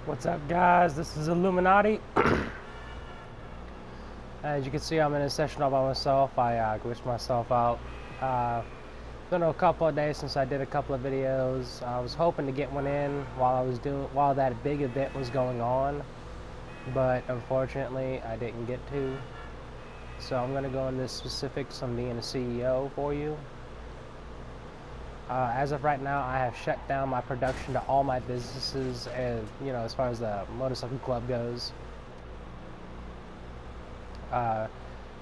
What's up, guys? This is Illuminati. As you can see, I'm in a session all by myself. I glitched myself out. Been a couple of days since I did a couple of videos. I was hoping to get one in while that big event was going on, but unfortunately, I didn't get to. So I'm gonna go into specifics on being a CEO for you. As of right now, I have shut down my production to all my businesses, and as far as the motorcycle club goes.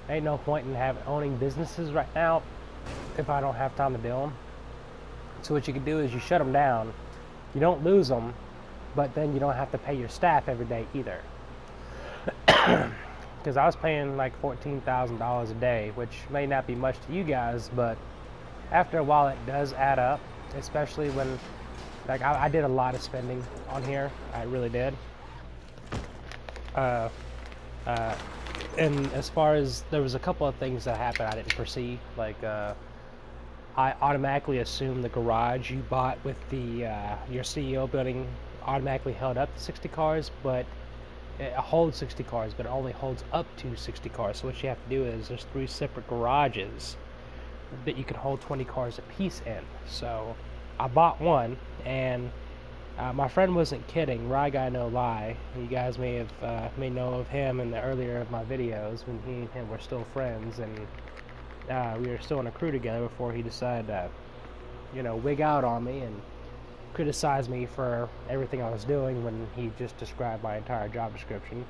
Ain't no point in owning businesses right now if I don't have time to do them. So what you can do is you shut them down. You don't lose them, but then you don't have to pay your staff every day either. Because I was paying like $14,000 a day, which may not be much to you guys, but after a while it does add up, especially when I did a lot of spending on here. I really did. And as far as there was a couple of things that happened I didn't foresee, I automatically assumed the garage you bought with the your CEO building automatically held up to 60 cars, but it holds 60 cars, but it only holds up to 60 cars. So what you have to do is there's 3 separate garages that you can hold 20 cars a piece in. So I bought one, and my friend wasn't kidding. Rye Guy No Lie. You guys may know of him in the earlier of my videos when he and him were still friends, and we were still in a crew together before he decided to, wig out on me and criticize me for everything I was doing when he just described my entire job description.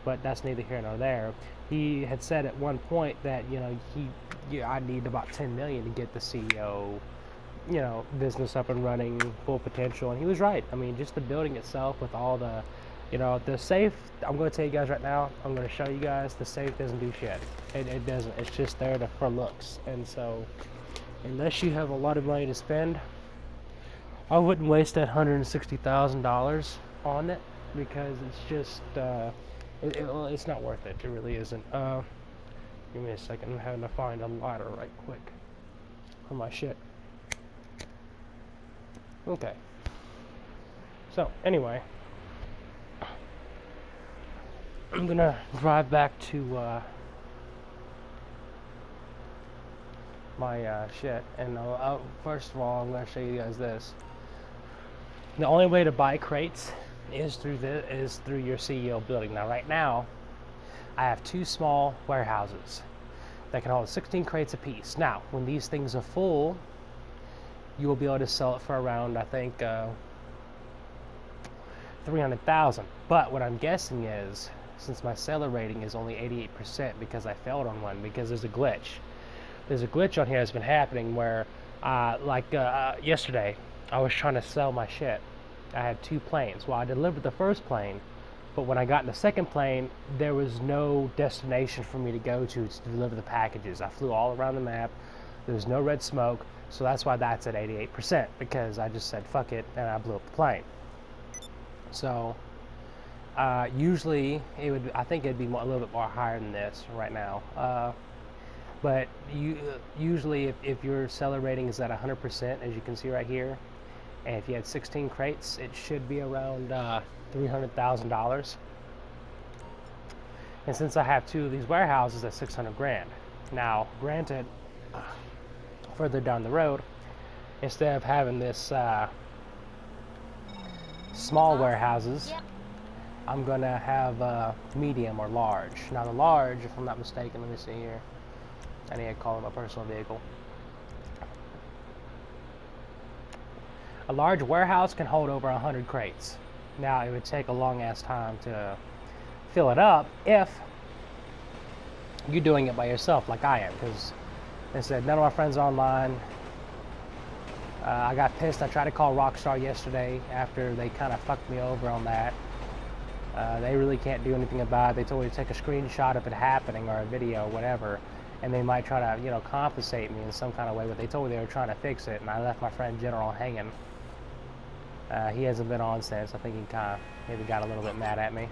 But that's neither here nor there. He had said at one point that I need about 10 million to get the CEO business up and running full potential, and he was right. I mean, just the building itself with all the the safe, I'm going to tell you guys right now, I'm going to show you guys, the safe doesn't do shit. It doesn't. It's just there for looks. And so unless you have a lot of money to spend, I wouldn't waste that $160,000 on it, because it's just it's not worth it. It really isn't. Give me a second. I'm having to find a ladder right quick for my shit. Okay. So, anyway, I'm gonna drive back to my shit, and first of all, I'm gonna show you guys this. The only way to buy crates is through your CEO building. Now, right now, I have 2 small warehouses that can hold 16 crates apiece. Now, when these things are full, you will be able to sell it for around, I think, 300,000. But what I'm guessing is, since my seller rating is only 88% because I failed on one, because there's a glitch. There's a glitch on here that's been happening where, yesterday, I was trying to sell my shit. I had 2 planes. Well, I delivered the first plane, but when I got in the second plane, there was no destination for me to go to deliver the packages. I flew all around the map. There was no red smoke. So that's why that's at 88%, because I just said fuck it and I blew up the plane. So usually I think it'd be a little bit more higher than this right now. But usually if your seller rating is at 100%, as you can see right here, and if you had 16 crates, it should be around $300,000. And since I have 2 of these warehouses, that's 600 grand. Now, granted, further down the road, instead of having this small warehouses, I'm gonna have medium or large. Now the large, if I'm not mistaken, let me see here, I need to call it my personal vehicle. A large warehouse can hold over 100 crates. Now it would take a long ass time to fill it up if you're doing it by yourself like I am, because instead, none of my friends are online. I got pissed. I tried to call Rockstar yesterday after they kind of fucked me over on that. They really can't do anything about it. They told me to take a screenshot of it happening or a video, whatever, and they might try to, compensate me in some kind of way. But they told me they were trying to fix it, and I left my friend General hanging. He hasn't been on since. I think he kind of maybe got a little bit mad at me,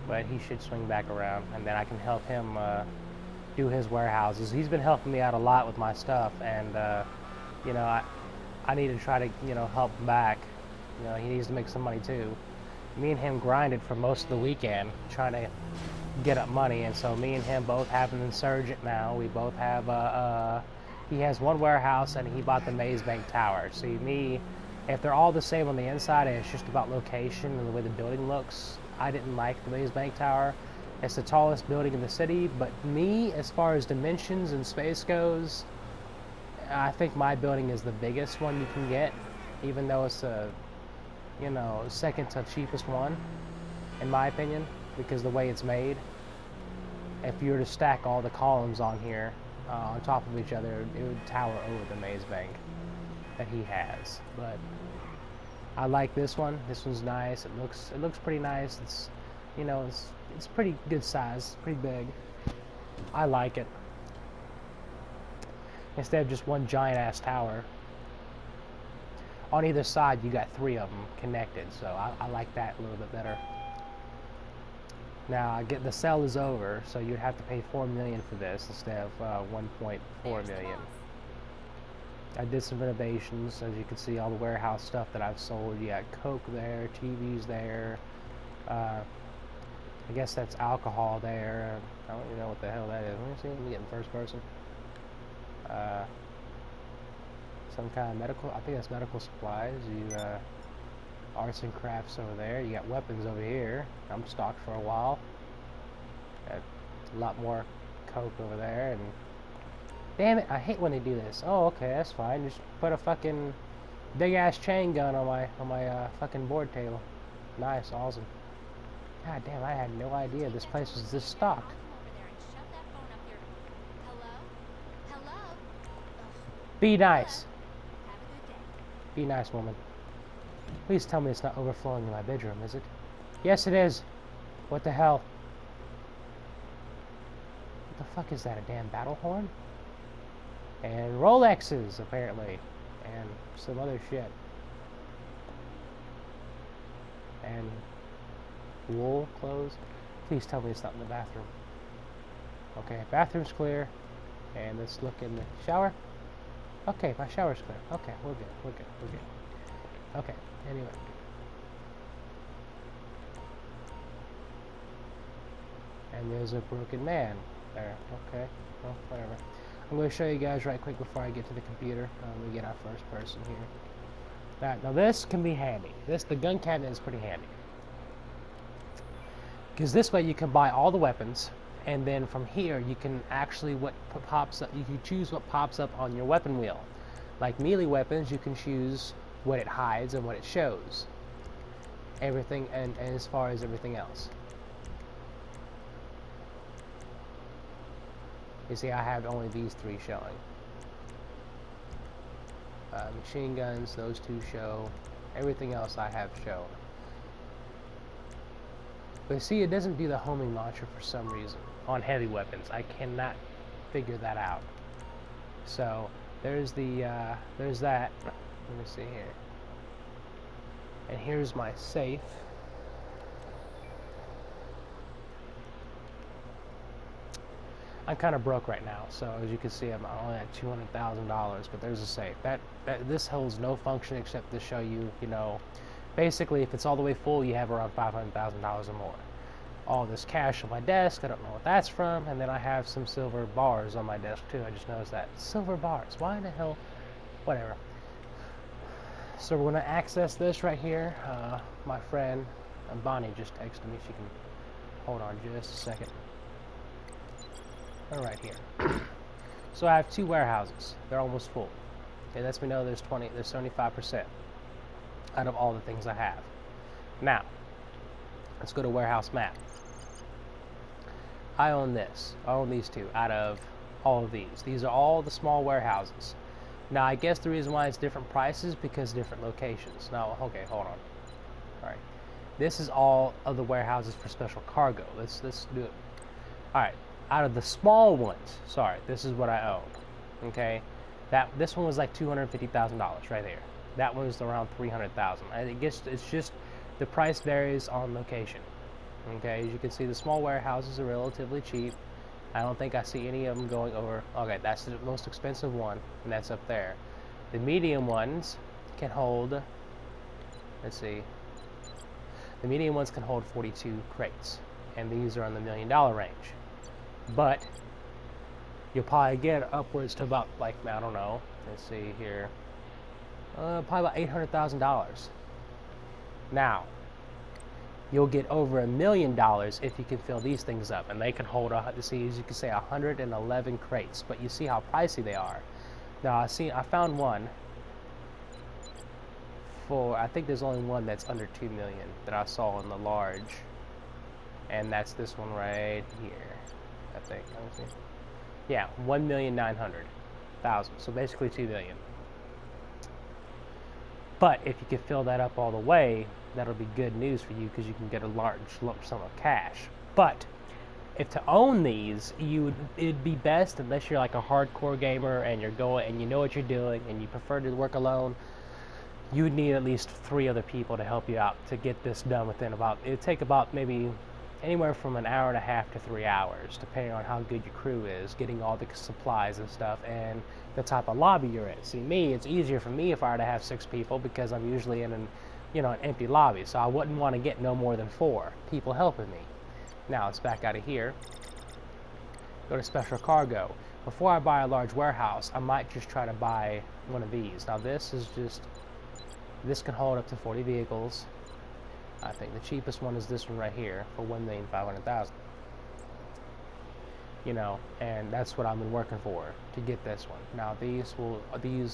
but he should swing back around, and then I can help him do his warehouses. He's been helping me out a lot with my stuff, and I need to try to help him back. He needs to make some money too. Me and him grinded for most of the weekend trying to get up money, and so me and him both have an insurgent now. We both have he has one warehouse and he bought the Maze Bank Tower. See, me, if they're all the same on the inside and it's just about location and the way the building looks, I didn't like the Maze Bank Tower. It's the tallest building in the city, but me, as far as dimensions and space goes, I think my building is the biggest one you can get, even though it's a, you know, second to cheapest one, in my opinion, because the way it's made. If you were to stack all the columns on here on top of each other, it would tower over the Maze Bank that he has. But I like this one. This one's nice. It looks pretty nice. It's, you know, it's pretty good size, pretty big. I like it. Instead of just one giant ass tower. On either side, you got 3 of them connected, so I like that a little bit better. Now, I get the sale is over, so you'd have to pay $4 million for this instead of $1.4 million. I did some renovations, as you can see, all the warehouse stuff that I've sold. You got Coke there, TVs there. I guess that's alcohol there. I don't even know what the hell that is. Let me see. Let me get in first person. Some kind of medical. I think that's medical supplies. You arts and crafts over there. You got weapons over here. I'm stocked for a while. Got a lot more Coke over there. And damn it, I hate when they do this. Oh, okay, that's fine. Just put a fucking big ass chain gun on my fucking board table. Nice, awesome. God damn, I had no idea this place was this stocked. Be nice. Be nice, woman. Please tell me it's not overflowing in my bedroom, is it? Yes, it is. What the hell? What the fuck is that? A damn battle horn? And Rolexes, apparently. And some other shit. And wool clothes. Please tell me it's not in the bathroom. Okay, bathroom's clear. And let's look in the shower. Okay, my shower's clear. Okay, we're good. We're good. We're good. Okay, anyway. And there's a broken man there. Okay, well, whatever. I'm going to show you guys right quick before I get to the computer. We get our first person here. Now this can be handy. The gun cabinet is pretty handy. Because this way you can buy all the weapons, and then from here you can actually pops up. You can choose what pops up on your weapon wheel. Like melee weapons, you can choose what it hides and what it shows. Everything, and as far as everything else. You see, I have only these 3 showing. Machine guns, those 2 show. Everything else I have shown. But see, it doesn't do the homing launcher for some reason on heavy weapons. I cannot figure that out. So there's there's that. Let me see here. And here's my safe. I'm kind of broke right now, so as you can see, I'm only at $200,000. But there's a safe. This holds no function except to show you, you know, basically if it's all the way full, you have around $500,000 or more. All this cash on my desk, I don't know what that's from, and then I have some silver bars on my desk too. I just noticed that. Silver bars, why in the hell? Whatever. So we're going to access this right here. My friend Bonnie just texted me. She can hold on just a second. All right here. So I have 2 warehouses. They're almost full. It lets me know there's 75% out of all the things I have. Now, let's go to warehouse map. I own this. I own these 2 out of all of these. These are all the small warehouses. Now, I guess the reason why it's different prices because different locations. Now, okay, hold on. All right. This is all of the warehouses for special cargo. Let's do it. All right. Out of the small ones, sorry, this is what I own. Okay. This one was like $250,000 right there. That one was around $300,000. I guess it's just the price varies on location. Okay, as you can see, the small warehouses are relatively cheap. I don't think I see any of them going over. Okay, that's the most expensive one, and that's up there. The medium ones can hold. Let's see. The medium ones can hold 42 crates, and these are in the $1 million range. But you'll probably get upwards to about, like, I don't know, let's see here, probably about $800,000. Now, you'll get over $1 million if you can fill these things up, and they can hold, see, as you can say, 111 crates. But you see how pricey they are. Now, I found one for, I think there's only one that's under 2 million that I saw in the large, and that's this one right here, I think. Let me see. Yeah, 1,900,000. So basically 2 million. But if you can fill that up all the way, that'll be good news for you because you can get a large lump sum of cash. But if to own these, it'd be best, unless you're like a hardcore gamer and you're going and you know what you're doing and you prefer to work alone, you would need at least 3 other people to help you out to get this done within it'd take about maybe anywhere from an hour and a half to 3 hours, depending on how good your crew is, getting all the supplies and stuff, and the type of lobby you're in. See, me, it's easier for me if I were to have 6 people because I'm usually in an empty lobby, so I wouldn't want to get no more than 4 people helping me. Now, let's back out of here. Go to special cargo. Before I buy a large warehouse, I might just try to buy one of these. Now, this can hold up to 40 vehicles. I think the cheapest one is this one right here for 1,500,000. And that's what I've been working for to get this one. Now these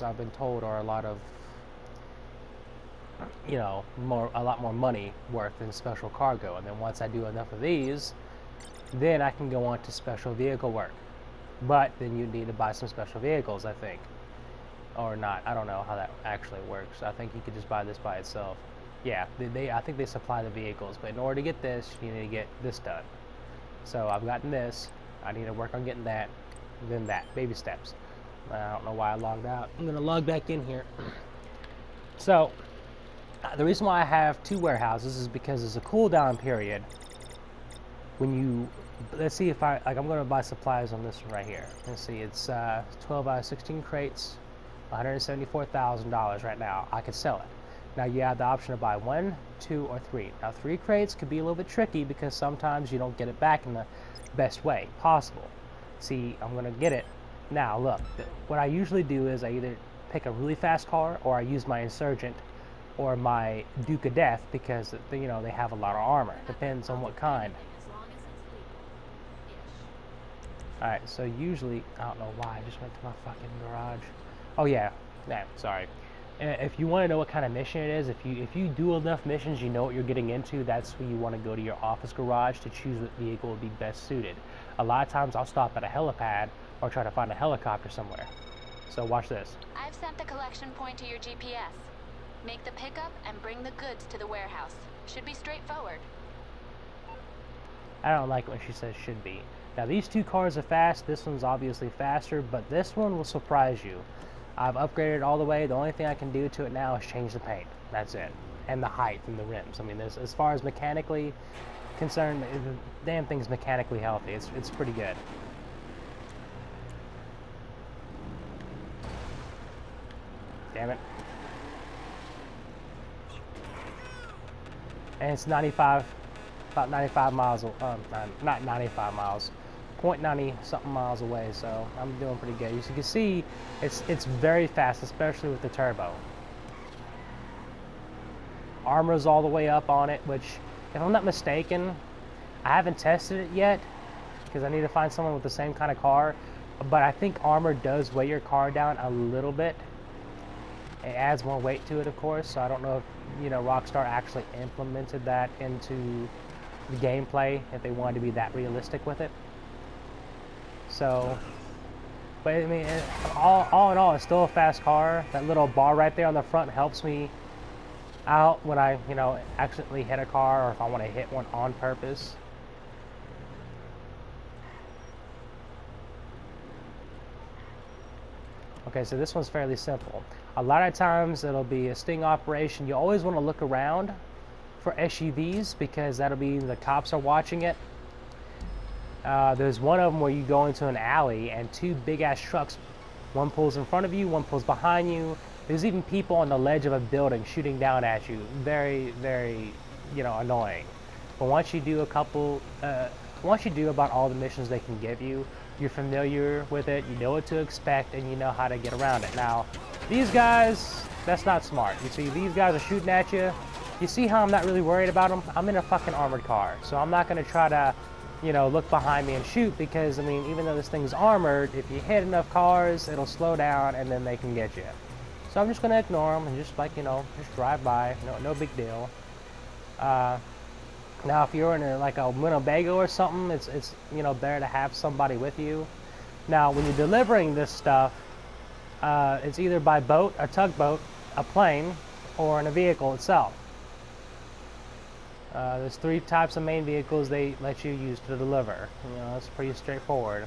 I've been told are a lot of, a lot more money worth than special cargo. And then once I do enough of these, then I can go on to special vehicle work. But then you need to buy some special vehicles, I think, or not. I don't know how that actually works. I think you could just buy this by itself. Yeah, I think they supply the vehicles, but in order to get this, you need to get this done. So I've gotten this. I need to work on getting that, then that. Baby steps. I don't know why I logged out. I'm going to log back in here. So the reason why I have 2 warehouses is because there's a cooldown period when you, let's see if I'm going to buy supplies on this one right here. Let's see, it's 12 out of 16 crates, $174,000 right now. I could sell it. Now you have the option to buy 1, 2, or 3. Now 3 crates could be a little bit tricky because sometimes you don't get it back in the best way possible. See, I'm going to get it. Now look, what I usually do is I either pick a really fast car or I use my Insurgent or my Duke of Death because they have a lot of armor. Depends on what kind. Alright, so usually, I don't know why, I just went to my fucking garage. Oh yeah, sorry. If you want to know what kind of mission it is, if you do enough missions, you know what you're getting into, that's when you want to go to your office garage to choose what vehicle would be best suited. A lot of times I'll stop at a helipad or try to find a helicopter somewhere. So watch this. I've sent the collection point to your GPS. Make the pickup and bring the goods to the warehouse. Should be straightforward. I don't like it when she says should be. Now these 2 cars are fast, this one's obviously faster, but this one will surprise you. I've upgraded it all the way. The only thing I can do to it now is change the paint. That's it. And the height and the rims. I mean, as far as mechanically concerned, the damn thing's mechanically healthy. It's pretty good. Damn it. And it's about 95 miles, not 95 miles. 0.90 something miles away, so I'm doing pretty good. As you can see, it's very fast, especially with the turbo. Armor's all the way up on it, which, if I'm not mistaken, I haven't tested it yet because I need to find someone with the same kind of car, but I think armor does weigh your car down a little bit. It adds more weight to it, of course, so I don't know if Rockstar actually implemented that into the gameplay, if they wanted to be that realistic with it. So, but I mean, all in all, it's still a fast car. That little bar right there on the front helps me out when I, accidentally hit a car or if I want to hit one on purpose. Okay, so this one's fairly simple. A lot of times it'll be a sting operation. You always want to look around for SUVs because that'll be the cops are watching it. There's one of them where you go into an alley and 2 big-ass trucks, one pulls in front of you, one pulls behind you. There's even people on the ledge of a building shooting down at you. Very, very you know, annoying. But once you do once you do about all the missions they can give you, you're familiar with it, you know what to expect, and you know how to get around it. Now, these guys, that's not smart. You see, these guys are shooting at you. You see how I'm not really worried about them? I'm in a fucking armored car, so I'm not going to try to, you know, look behind me and shoot, because, I mean, even though this thing's armored, if you hit enough cars, it'll slow down, and then they can get you. So I'm just going to ignore them and just, like, you know, just drive by. No big deal. Now, if you're in a Winnebago or something, it's you know, better to have somebody with you. Now, when you're delivering this stuff, it's either by boat, a tugboat, a plane, or in a vehicle itself. There's 3 types of main vehicles they let you use to deliver. You know, it's pretty straightforward.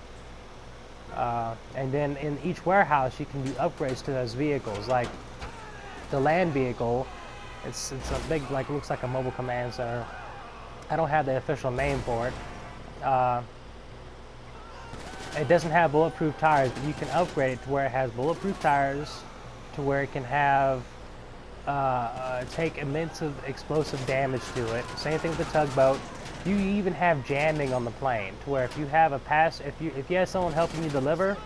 And then in each warehouse, you can do upgrades to those vehicles. Like the land vehicle, it's a big, like, looks like a mobile command center. I don't have the official name for it. It doesn't have bulletproof tires, but you can upgrade it to where it has bulletproof tires, to where it can have take immense explosive damage to it. Same thing with the tugboat. You even have jamming on the plane, to where if you have if you have someone helping you deliver,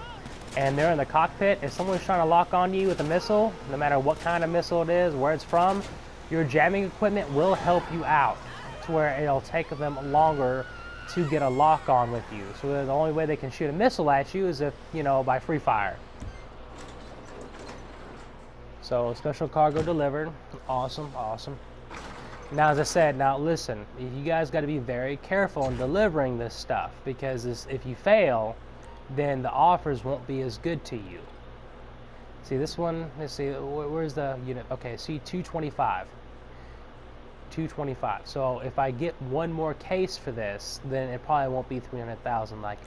and they're in the cockpit, if someone's trying to lock on you with a missile, no matter what kind of missile it is, where it's from, your jamming equipment will help you out, to where it'll take them longer to get a lock on with you. So the only way they can shoot a missile at you is if, you know, by free fire. So special cargo delivered. Awesome, awesome. Now, as I said, now listen, you guys got to be very careful in delivering this stuff, because if you fail, then the offers won't be as good to you. See this one, let's see, where's the unit? Okay, see 225. 225. So if I get one more case for this, then it probably won't be 300,000 like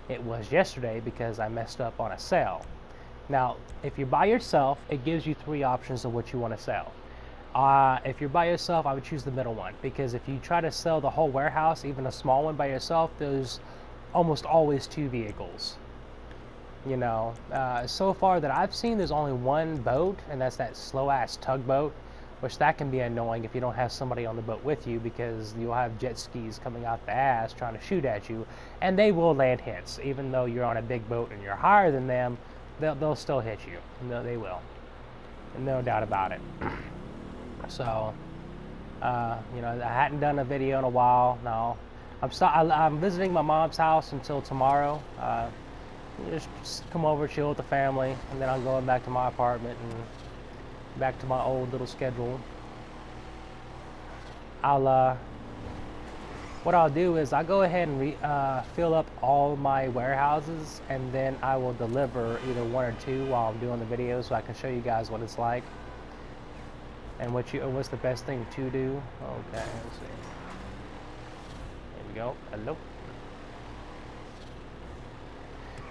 it was yesterday, because I messed up on a sale. Now, if you're by yourself, it gives you 3 options of what you want to sell. If you're by yourself, I would choose the middle one, because if you try to sell the whole warehouse, even a small one by yourself, there's almost always 2 vehicles. You know, so far that I've seen, there's only 1 boat, and that's that slow-ass tugboat, which that can be annoying if you don't have somebody on the boat with you, because you'll have jet skis coming out the ass trying to shoot at you, and they will land hits. Even though you're on a big boat and you're higher than them, they'll still hit you. No, they will. No doubt about it. So, you know, I hadn't done a video in a while. No, I'm visiting my mom's house until tomorrow. Just come over, chill with the family, and then I'm going back to my apartment and back to my old little schedule. What I'll do is I'll go ahead and fill up all my warehouses, and then I will deliver either 1 or 2 while I'm doing the video, so I can show you guys what it's like and what's the best thing to do. Okay, let's see. There we go. Hello.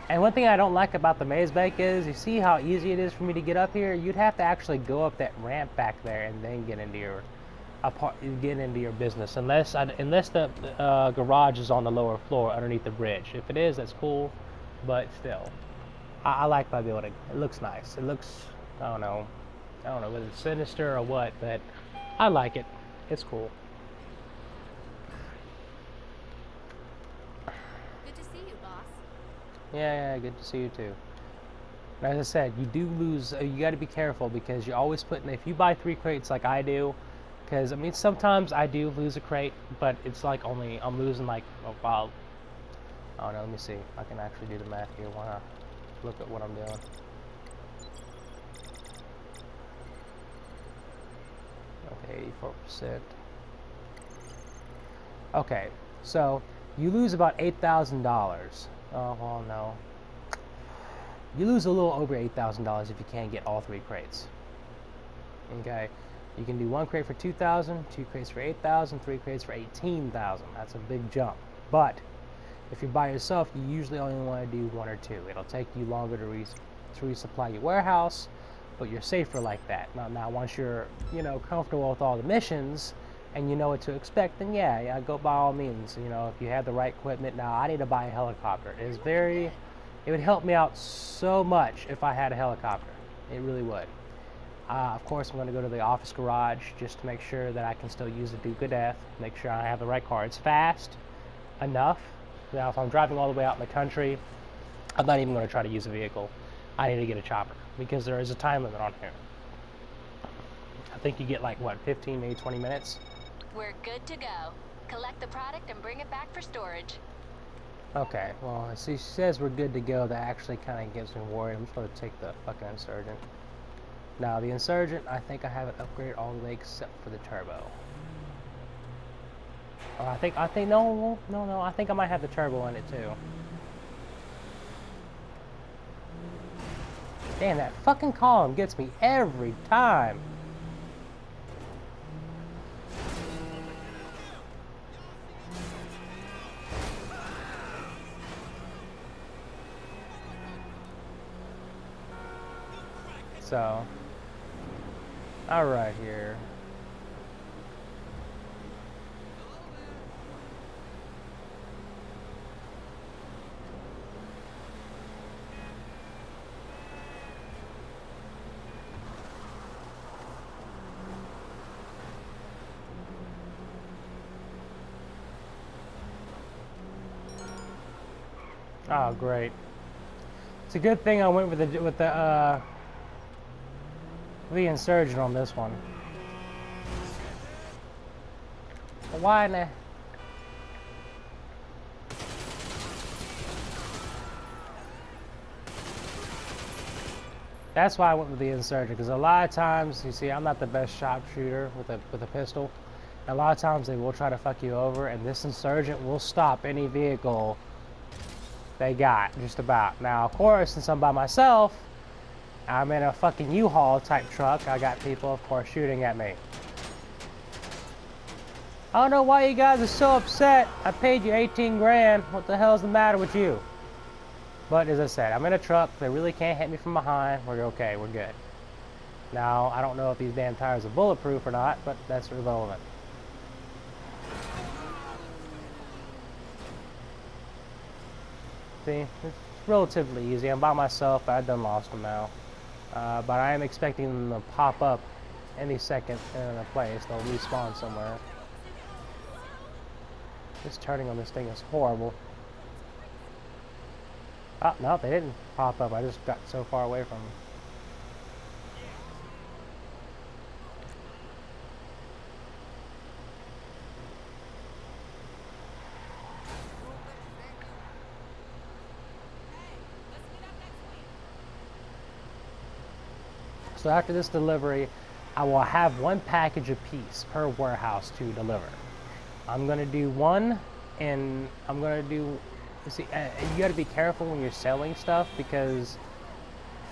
And one thing I don't like about the maze bank is, you see how easy it is for me to get up here? You'd have to actually go up that ramp back there and then get into your business, unless the garage is on the lower floor underneath the bridge. If it is, that's cool, but still, I like my building. It looks nice. It looks, I don't know whether it's sinister or what, but I like it. It's cool. Good to see you, boss. Yeah, good to see you too. And as I said, you do lose. You got to be careful, because you're always putting. If you buy 3 crates like I do, because I mean sometimes I do lose a crate, but it's like I'm losing like about. I don't know. Let me see. I can actually do the math here. Why not? Look at what I'm doing. Okay, 84%. Okay, so you lose about $8,000. Oh, well, no. You lose a little over $8,000 if you can't get all 3 crates. Okay, you can do 1 crate for $2,000, 2 crates for $8,000, 3 crates for $18,000. That's a big jump. But if you're by yourself, you usually only want to do 1 or 2. It'll take you longer to resupply your warehouse, but you're safer like that. Now, once you're, you know, comfortable with all the missions and you know what to expect, then yeah, go by all means. You know, if you have the right equipment. Now, I need to buy a helicopter. It would help me out so much if I had a helicopter. It really would. Of course, I'm going to go to the office garage just to make sure that I can still use the Duke of Death, make sure I have the right car. It's fast enough. Now, if I'm driving all the way out in the country, I'm not even going to try to use a vehicle. I need to get a chopper because there is a time limit on here. I think you get like, what, 15, maybe 20 minutes? We're good to go. Collect the product and bring it back for storage. Okay, well, see, she says we're good to go. That actually kind of gets me worried. I'm just going to take the fucking Insurgent. Now, the Insurgent, I think I have it upgraded all the way except for the turbo. Oh, I think, no, I think I might have the turbo in it too. Damn, that fucking column gets me every time. So, alright here. Oh, great. It's a good thing I went with the Insurgent on this one. Why in the... That's why I went with the Insurgent, because a lot of times, you see, I'm not the best sharpshooter with a pistol. A lot of times they will try to fuck you over, and this Insurgent will stop any vehicle they got, just about. Now, of course, since I'm by myself, I'm in a fucking U-Haul type truck, I got people, of course, shooting at me. I don't know why you guys are so upset. I paid you 18 grand. What the hell's the matter with you? But as I said, I'm in a truck. They really can't hit me from behind. We're okay. We're good. Now, I don't know if these damn tires are bulletproof or not, but that's irrelevant. See, it's relatively easy. I'm by myself. I done lost them now. But I am expecting them to pop up any second in a place. They'll respawn somewhere. This turning on this thing is horrible. Oh, no, they didn't pop up. I just got so far away from them. So after this delivery, I will have one package apiece per warehouse to deliver. I'm going to do one, and I'm going to do... See, you got to be careful when you're selling stuff, because,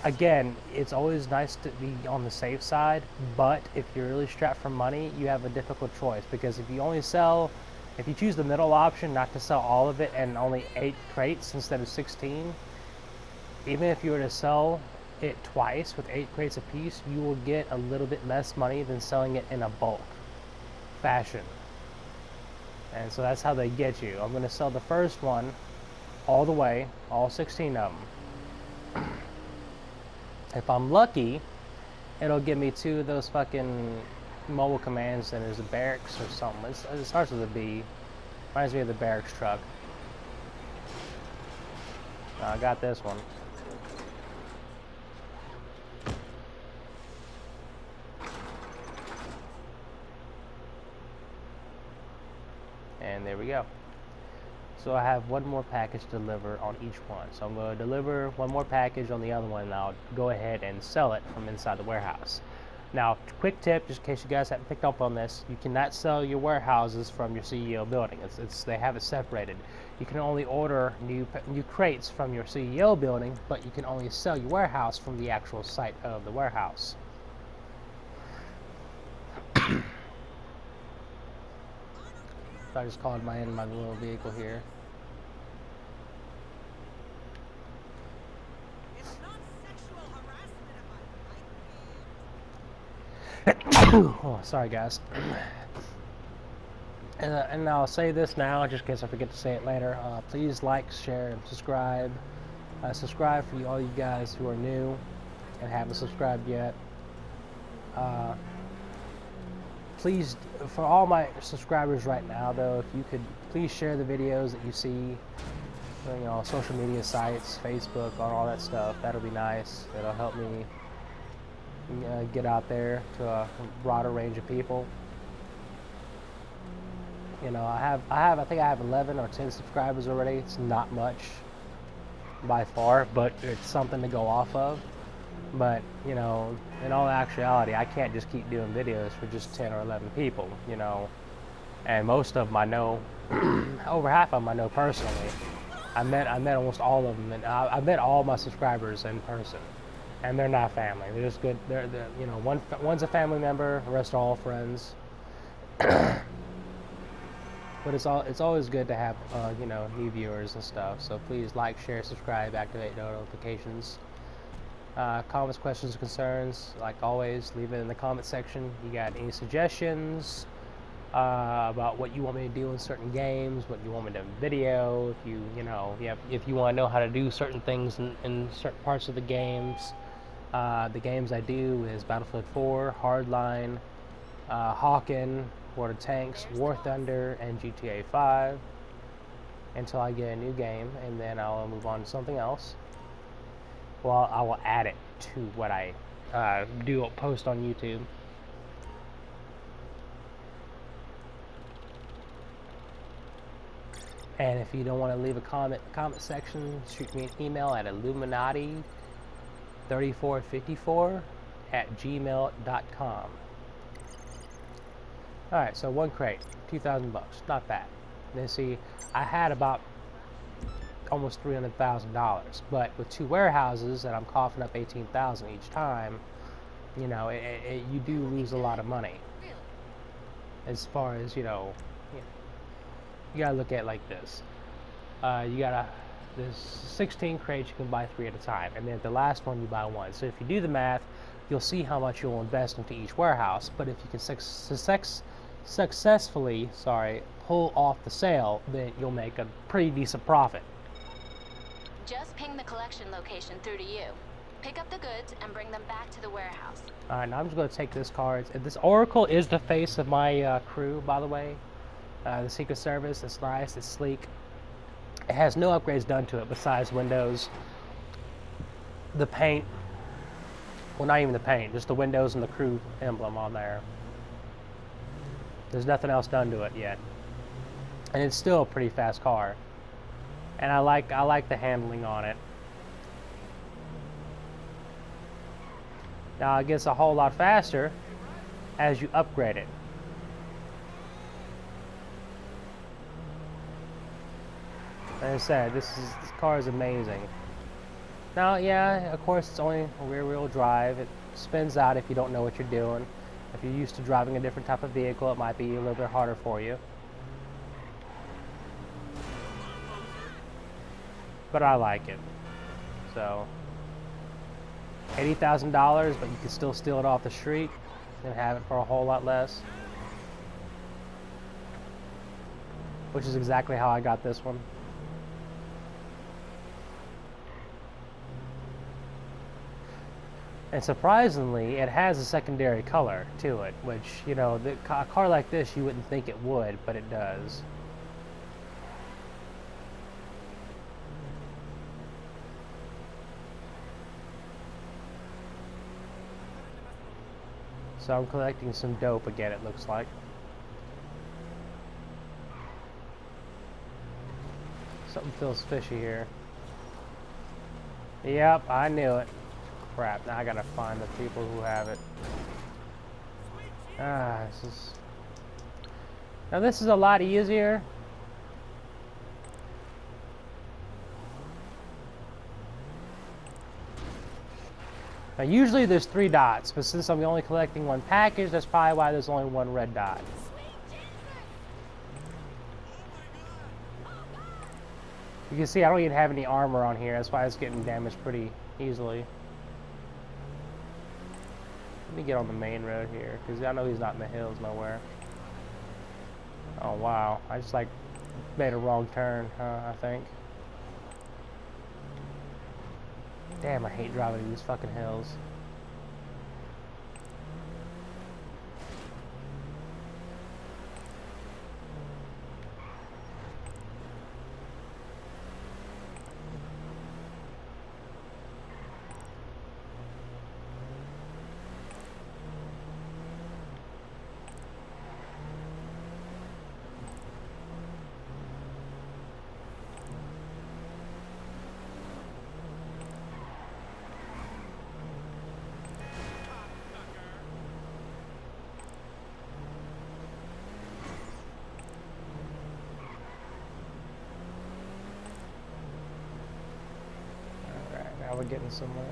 again, it's always nice to be on the safe side, but if you're really strapped for money, you have a difficult choice, because if you only sell... If you choose the middle option, not to sell all of it, and only 8 crates instead of 16, even if you were to sell it twice with 8 crates apiece, you will get a little bit less money than selling it in a bulk fashion. And so that's how they get you. I'm going to sell the first one all the way, all 16 of them. If I'm lucky, it'll give me 2 of those fucking mobile commands, and there's a barracks or something. It starts with a B. Reminds me of the barracks truck. I got this one. And there we go. So I have one more package to deliver on each one. So I'm going to deliver one more package on the other one, and I'll go ahead and sell it from inside the warehouse. Now, quick tip, just in case you guys haven't picked up on this, you cannot sell your warehouses from your CEO building. They have it separated. You can only order new crates from your CEO building, but you can only sell your warehouse from the actual site of the warehouse. I just called my little vehicle here. It's not sexual harassment. Oh, sorry guys. And I'll say this now, just in case I forget to say it later. Please like, share, and subscribe. Subscribe for all you guys who are new and haven't subscribed yet. Please, for all my subscribers right now, though, if you could please share the videos that you see, you know, social media sites, Facebook, on all that stuff. That'll be nice. It'll help me get out there to a broader range of people. You know, I think I have 11 or 10 subscribers already. It's not much by far, but it's something to go off of. But, you know, in all actuality, I can't just keep doing videos for just 10 or 11 people, you know. And most of them I know, over half of them I know personally. I met almost all of them, and I met all my subscribers in person. And they're not family. They're just good. They're you know, one's a family member, the rest are all friends. But it's always good to have, you know, new viewers and stuff. So please like, share, subscribe, activate notifications. Comments, questions, concerns, like always, leave it in the comment section. You got any suggestions about what you want me to do in certain games, what you want me to video, if you know, if you want to know how to do certain things in certain parts of the games. The games I do is Battlefield 4, Hardline, Hawken, World of Tanks, War Thunder, and GTA 5 until I get a new game, and then I'll move on to something else. Well, I will add it to what I post on YouTube. And if you don't want to leave a comment section, shoot me an email at illuminati3454@gmail.com. Alright, so one crate, $2,000 bucks, not bad. Then see, I had about almost $300,000, but with 2 warehouses and I'm coughing up $18,000 each time, you know, you do lose a lot of money. As far as, you know, you gotta look at it like this. There's 16 crates, you can buy 3 at a time, and then at the last one you buy 1. So if you do the math, you'll see how much you'll invest into each warehouse. But if you can successfully pull off the sale, then you'll make a pretty decent profit. Just ping the collection location through to you. Pick up the goods and bring them back to the warehouse. Alright, now I'm just going to take this car. This Oracle is the face of my crew, by the way. The Secret Service. It's nice, it's sleek. It has no upgrades done to it besides windows, the paint. Well, not even the paint, just the windows and the crew emblem on there. There's nothing else done to it yet. And it's still a pretty fast car. And I like the handling on it. Now it gets a whole lot faster as you upgrade it. Like I said, this car is amazing. Now, yeah, of course it's only rear-wheel drive. It spins out if you don't know what you're doing. If you're used to driving a different type of vehicle, it might be a little bit harder for you. But I like it. So, $80,000, but you can still steal it off the street and have it for a whole lot less. Which is exactly how I got this one. And surprisingly, it has a secondary color to it, which, you know, a car like this you wouldn't think it would, but it does. So I'm collecting some dope again, it looks like. Something feels fishy here. Yep, I knew it. Crap, now I gotta find the people who have it. Now this is a lot easier. Now usually there's 3 dots, but since I'm only collecting 1 package, that's probably why there's only 1 red dot. You can see I don't even have any armor on here, that's why it's getting damaged pretty easily. Let me get on the main road here, because I know he's not in the hills nowhere. Oh wow, I just like made a wrong turn, I think. Damn, I hate driving these fucking hills. we're getting somewhere.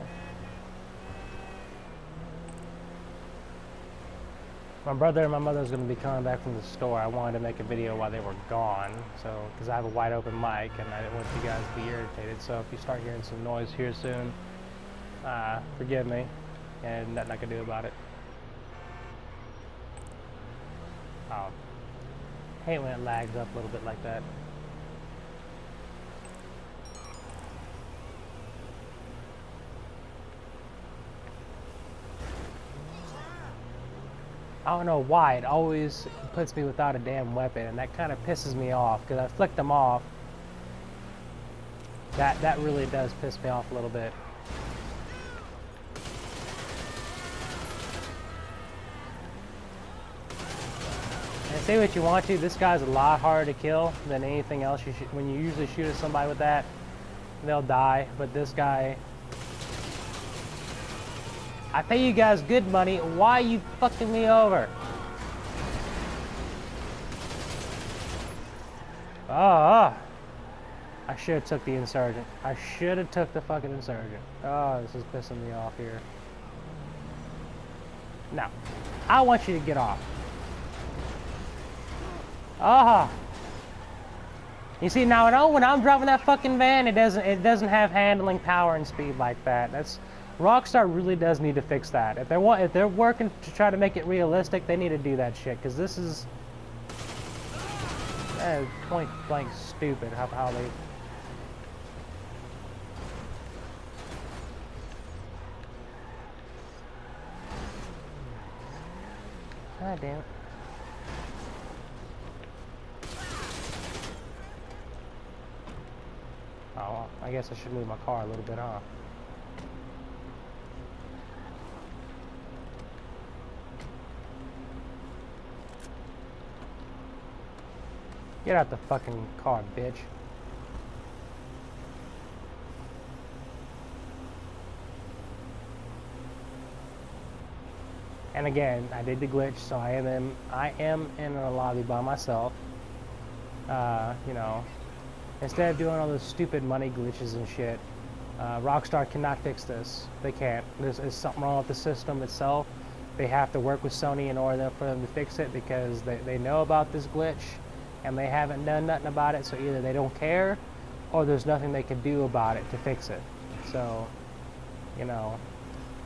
My brother and my mother was going to be coming back from the store. I wanted to make a video while they were gone, so because I have a wide open mic and I didn't want you guys to be irritated. So if you start hearing some noise here soon, forgive me, and nothing I can do about it. Oh, hate when it lags up a little bit like that. I don't know why, it always puts me without a damn weapon, and that kind of pisses me off, because I flicked them off. That really does piss me off a little bit. And say what you want to, this guy's a lot harder to kill than anything else. When you usually shoot at somebody with that, they'll die, but this guy... I pay you guys good money, why are you fucking me over? I should have took the insurgent. I should have took the fucking insurgent. Oh, this is pissing me off here. No, I want you to get off. You see now, when I'm driving that fucking van, it doesn't have handling power and speed like that. Rockstar really does need to fix that. If they're working to try to make it realistic, they need to do that shit, because this is point blank stupid how they... God damn it. Oh, I guess I should move my car a little bit, huh? Get out the fucking car, bitch. And again, I did the glitch, so I am in a lobby by myself. You know, instead of doing all those stupid money glitches and shit, Rockstar cannot fix this. They can't. There's something wrong with the system itself. They have to work with Sony in order for them to fix it, because they know about this glitch and they haven't done nothing about it, so either they don't care or there's nothing they can do about it to fix it. So, you know,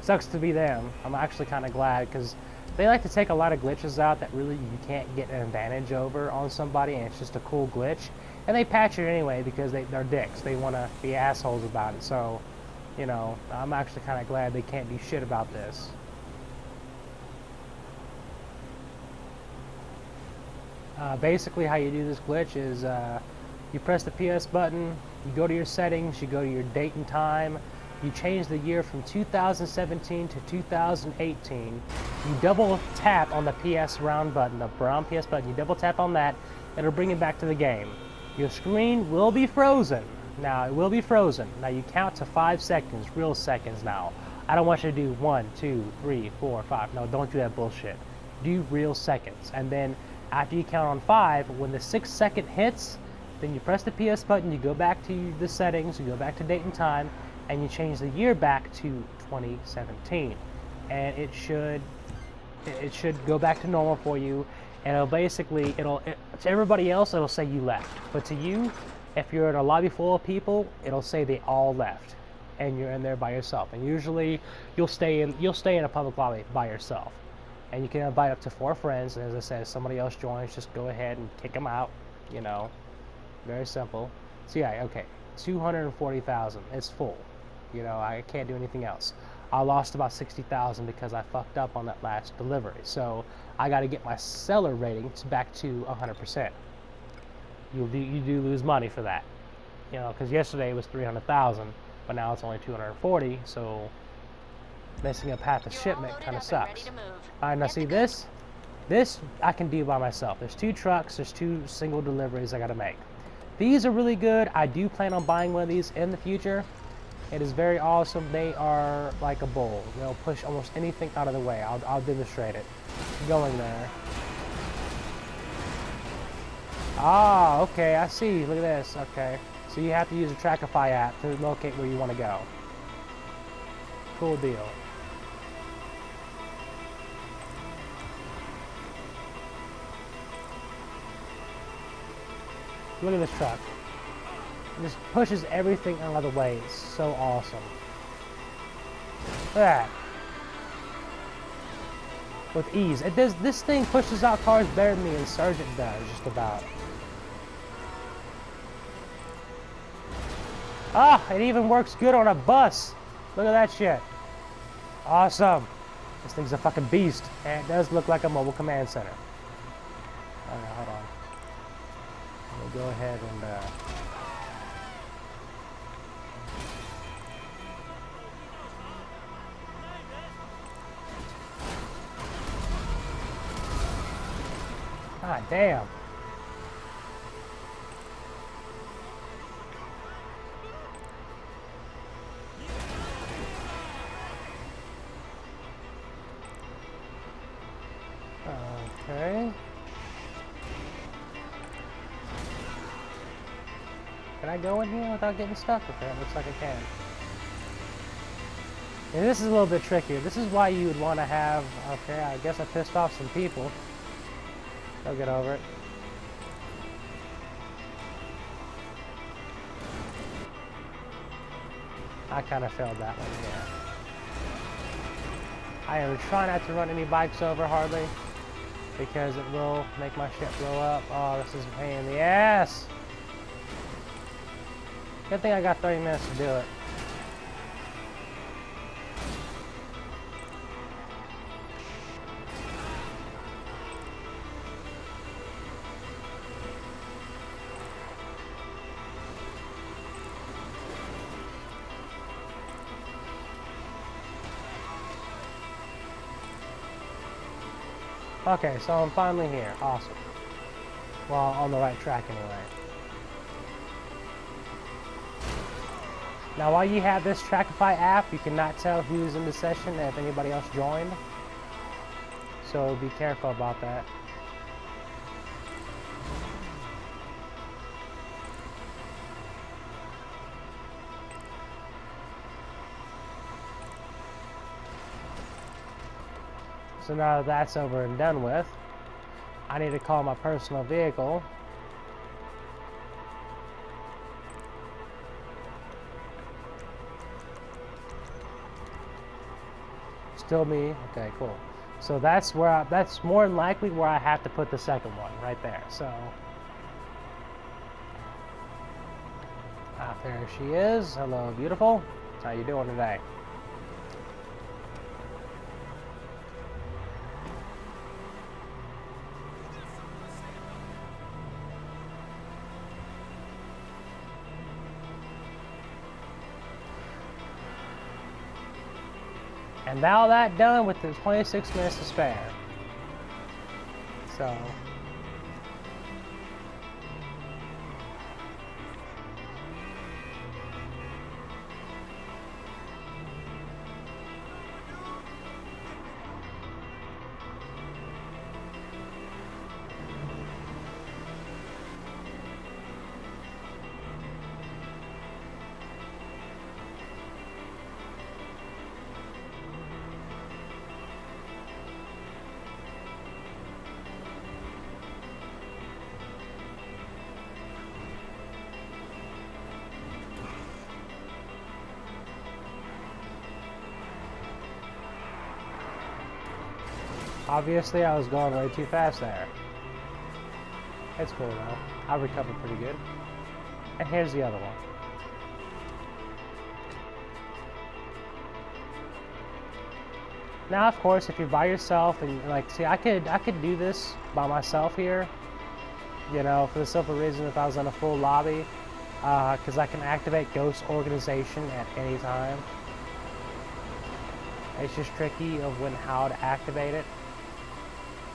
sucks to be them. I'm actually kind of glad, because they like to take a lot of glitches out that really you can't get an advantage over on somebody, and it's just a cool glitch, and they patch it anyway because they're dicks. They want to be assholes about it. So, you know, I'm actually kind of glad they can't do shit about this. Basically how you do this glitch is you press the PS button, you go to your settings, you go to your date and time, you change the year from 2017 to 2018, you double tap on the PS round button, the brown PS button, you double tap on that, it'll bring it back to the game. Your screen will be frozen. Now, it will be frozen. Now, you count to 5 seconds, real seconds now. I don't want you to do 1, 2, 3, 4, 5. No, don't do that bullshit. Do real seconds. And then, after you count on 5, when the 6th second hits, then you press the PS button, you go back to the settings, you go back to date and time, and you change the year back to 2017. And it should go back to normal for you, and it'll basically, to everybody else, it'll say you left. But to you, if you're in a lobby full of people, it'll say they all left, and you're in there by yourself. And usually, you'll stay in a public lobby by yourself. And you can invite up to 4 friends, and as I said, if somebody else joins, just go ahead and kick them out, you know, very simple. So yeah, okay, 240,000, it's full, you know, I can't do anything else. I lost about 60,000 because I fucked up on that last delivery, so I got to get my seller ratings back to 100%. You do lose money for that, you know, because yesterday it was 300,000, but now it's only 240, so messing up half the shipment kind of sucks. Alright, now see this I can do by myself. There's 2 trucks, there's 2 single deliveries I gotta make. These are really good. I do plan on buying one of these in the future. It is very awesome. They are like a bull. They'll push almost anything out of the way. I'll demonstrate it. Going there. Ah, okay, I see. Look at this. Okay. So you have to use the Trackify app to locate where you want to go. cool deal. Look at this truck. It just pushes everything out of the way. It's so awesome. Look at that. With ease. It does. This thing pushes out cars better than the Insurgent does, just about. Ah, it even works good on a bus. Look at that shit. Awesome. This thing's a fucking beast. And it does look like a mobile command center. Alright, hold on. We'll go ahead and God damn. Okay. Can I go in here without getting stuck? Okay, it looks like I can. And this is a little bit trickier. This is why you would want to have... Okay, I guess I pissed off some people. They'll get over it. I kind of failed that one, yeah. I am trying not to run any bikes over hardly, because it will make my shit blow up. Oh, this is a pain in the ass! Good thing I got 30 minutes to do it. Okay, so I'm finally here. Awesome. Well, on the right track anyway. Now, while you have this Trackify app, you cannot tell who's in the session if anybody else joined. So be careful about that. So now that that's over and done with, I need to call my personal vehicle. Still me? Okay, cool. So that's where that's more than likely where I have to put the second one, right there. So there she is. Hello, beautiful. How you doing today? And now that done with the 26 minutes to spare. So obviously I was going way too fast there. It's cool though. I recovered pretty good. And here's the other one. Now, of course, if you're by yourself and like, see, I could do this by myself here, you know, for the simple reason if I was in a full lobby, because I can activate Ghost Organization at any time. It's just tricky of how to activate it.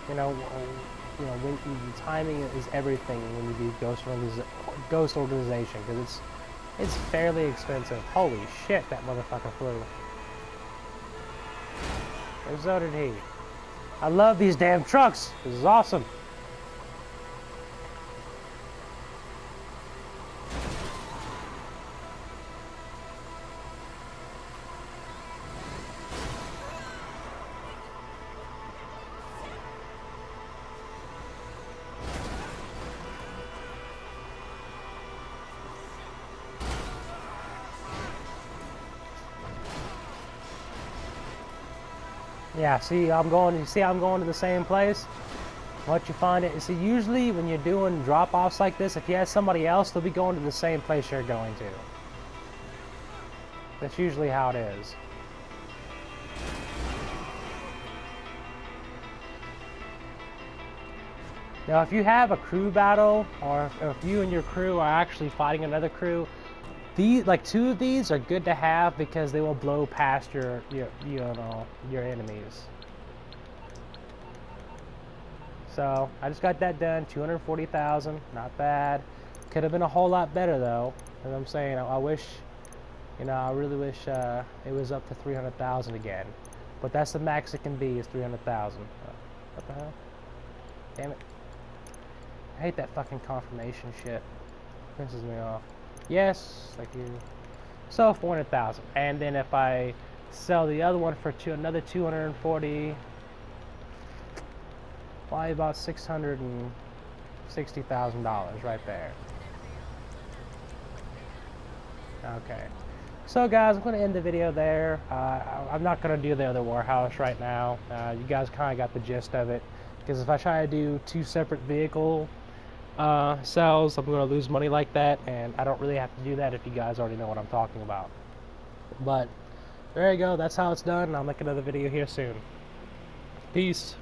You know, when the timing is everything when you do Ghost Organization, because it's fairly expensive. Holy shit, that motherfucker flew. And so did he. I love these damn trucks. This is awesome. Yeah, see, you see I'm going to the same place? What you find it, see, usually when you're doing drop-offs like this, if you have somebody else, they'll be going to the same place you're going to. That's usually how it is. Now, if you have a crew battle, or if you and your crew are actually fighting another crew, like 2 of these are good to have because they will blow past your enemies. So I just got that done, 240,000, not bad. Could have been a whole lot better though. As I'm saying, I wish, I really wish it was up to 300,000 again. But that's the max it can be, is 300,000. What the hell? Damn it. I hate that fucking confirmation shit. Pisses me off. Yes, thank you. So 400,000, and then if I sell the other one for another 240, probably about $660,000 right there. Okay. So guys, I'm going to end the video there. I'm not going to do the other warehouse right now. You guys kind of got the gist of it. Because if I try to do 2 separate vehicle sales, I'm going to lose money like that, and I don't really have to do that if you guys already know what I'm talking about. But there you go, that's how it's done. I'll make another video here soon. Peace.